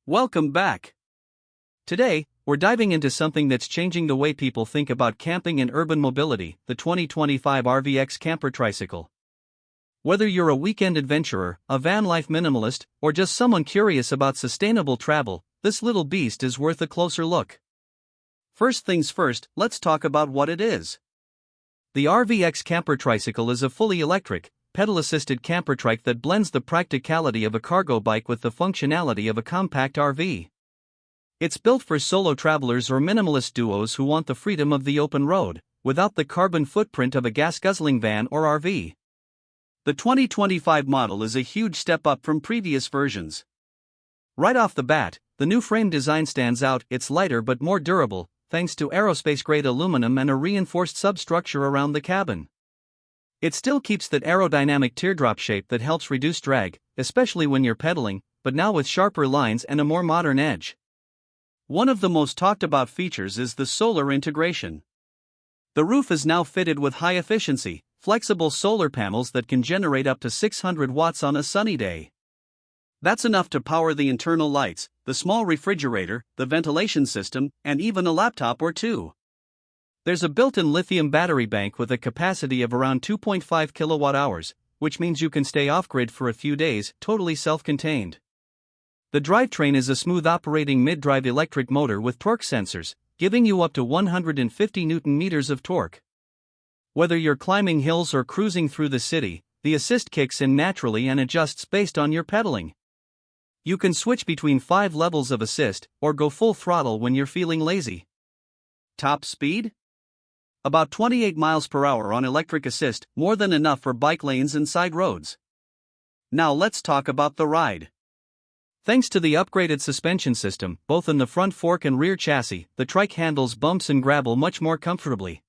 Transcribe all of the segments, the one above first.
Welcome back. Today, we're diving into something that's changing the way people think about camping and urban mobility, the 2025 RVX Camper Tricycle. Whether you're a weekend adventurer, a van life minimalist, or just someone curious about sustainable travel, this little beast is worth a closer look. First things first, let's talk about what it is. The RVX Camper Tricycle is a fully electric, pedal-assisted camper trike that blends the practicality of a cargo bike with the functionality of a compact RV. It's built for solo travelers or minimalist duos who want the freedom of the open road, without the carbon footprint of a gas-guzzling van or RV. The 2025 model is a huge step up from previous versions. Right off the bat, the new frame design stands out. It's lighter but more durable, thanks to aerospace-grade aluminum and a reinforced substructure around the cabin. It still keeps that aerodynamic teardrop shape that helps reduce drag, especially when you're pedaling, but now with sharper lines and a more modern edge. One of the most talked about features is the solar integration. The roof is now fitted with high-efficiency, flexible solar panels that can generate up to 600 watts on a sunny day. That's enough to power the internal lights, the small refrigerator, the ventilation system, and even a laptop or two. There's a built-in lithium battery bank with a capacity of around 2.5 kilowatt-hours, which means you can stay off-grid for a few days, totally self-contained. The drivetrain is a smooth-operating mid-drive electric motor with torque sensors, giving you up to 150 Nm of torque. Whether you're climbing hills or cruising through the city, the assist kicks in naturally and adjusts based on your pedaling. You can switch between 5 levels of assist, or go full throttle when you're feeling lazy. Top speed? About 28 miles per hour on electric assist, more than enough for bike lanes and side roads. Now let's talk about the ride. Thanks to the upgraded suspension system, both in the front fork and rear chassis, the trike handles bumps and gravel much more comfortably.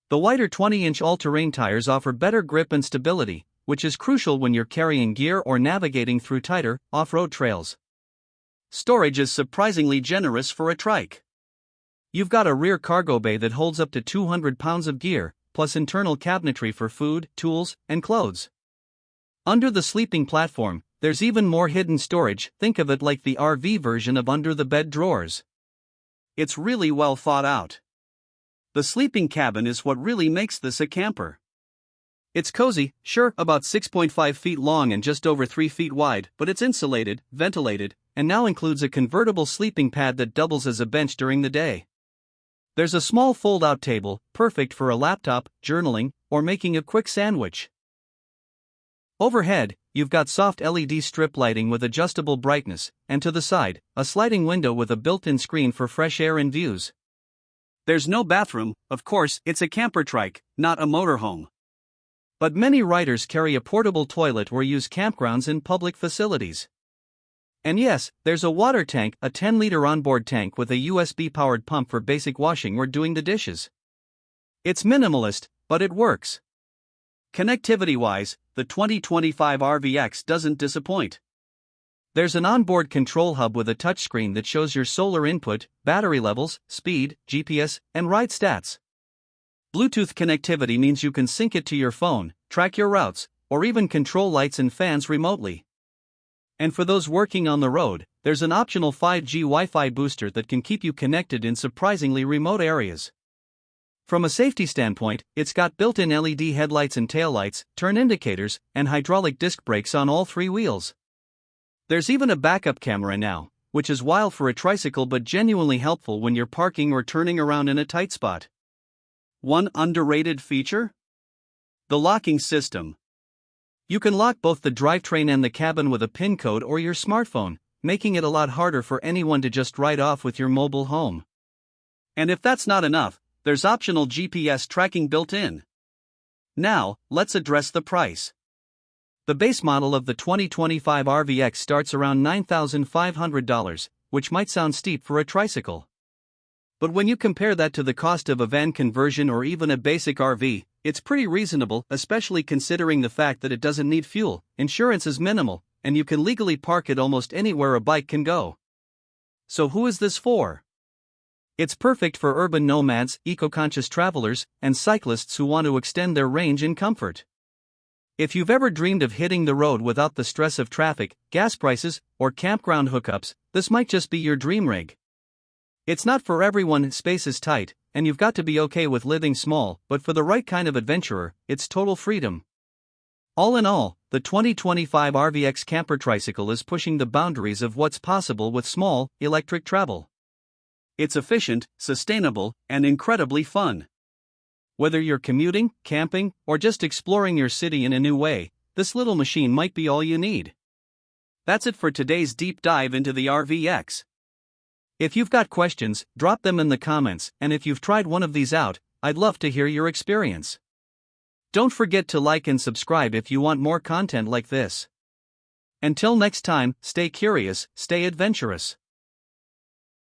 The wider 20-inch all-terrain tires offer better grip and stability, which is crucial when you're carrying gear or navigating through tighter, off-road trails. Storage is surprisingly generous for a trike. You've got a rear cargo bay that holds up to 200 pounds of gear, plus internal cabinetry for food, tools, and clothes. Under the sleeping platform, there's even more hidden storage. Think of it like the RV version of under-the-bed drawers. It's really well thought out. The sleeping cabin is what really makes this a camper. It's cozy, sure, about 6.5 feet long and just over 3 feet wide, but it's insulated, ventilated, and now includes a convertible sleeping pad that doubles as a bench during the day. There's a small fold-out table, perfect for a laptop, journaling, or making a quick sandwich. Overhead, you've got soft LED strip lighting with adjustable brightness, and to the side, a sliding window with a built-in screen for fresh air and views. There's no bathroom, of course. It's a camper trike, not a motorhome. But many riders carry a portable toilet or use campgrounds in public facilities. And yes, there's a water tank, a 10-liter onboard tank with a USB-powered pump for basic washing or doing the dishes. It's minimalist, but it works. Connectivity-wise, the 2025 RVX doesn't disappoint. There's an onboard control hub with a touchscreen that shows your solar input, battery levels, speed, GPS, and ride stats. Bluetooth connectivity means you can sync it to your phone, track your routes, or even control lights and fans remotely. And for those working on the road, there's an optional 5G Wi-Fi booster that can keep you connected in surprisingly remote areas. From a safety standpoint, it's got built-in LED headlights and taillights, turn indicators, and hydraulic disc brakes on all 3 wheels. There's even a backup camera now, which is wild for a tricycle but genuinely helpful when you're parking or turning around in a tight spot. One underrated feature? The locking system. You can lock both the drivetrain and the cabin with a PIN code or your smartphone, making it a lot harder for anyone to just ride off with your mobile home. And if that's not enough, there's optional GPS tracking built in. Now, let's address the price. The base model of the 2025 RVX starts around $9,500, which might sound steep for a tricycle. But when you compare that to the cost of a van conversion or even a basic RV, it's pretty reasonable, especially considering the fact that it doesn't need fuel, insurance is minimal, and you can legally park it almost anywhere a bike can go. So who is this for? It's perfect for urban nomads, eco-conscious travelers, and cyclists who want to extend their range in comfort. If you've ever dreamed of hitting the road without the stress of traffic, gas prices, or campground hookups, this might just be your dream rig. It's not for everyone, space is tight, and you've got to be okay with living small, but for the right kind of adventurer, it's total freedom. All in all, the 2025 RVX Camper Tricycle is pushing the boundaries of what's possible with small, electric travel. It's efficient, sustainable, and incredibly fun. Whether you're commuting, camping, or just exploring your city in a new way, this little machine might be all you need. That's it for today's deep dive into the RVX. If you've got questions, drop them in the comments, and if you've tried one of these out, I'd love to hear your experience. Don't forget to like and subscribe if you want more content like this. Until next time, stay curious, stay adventurous.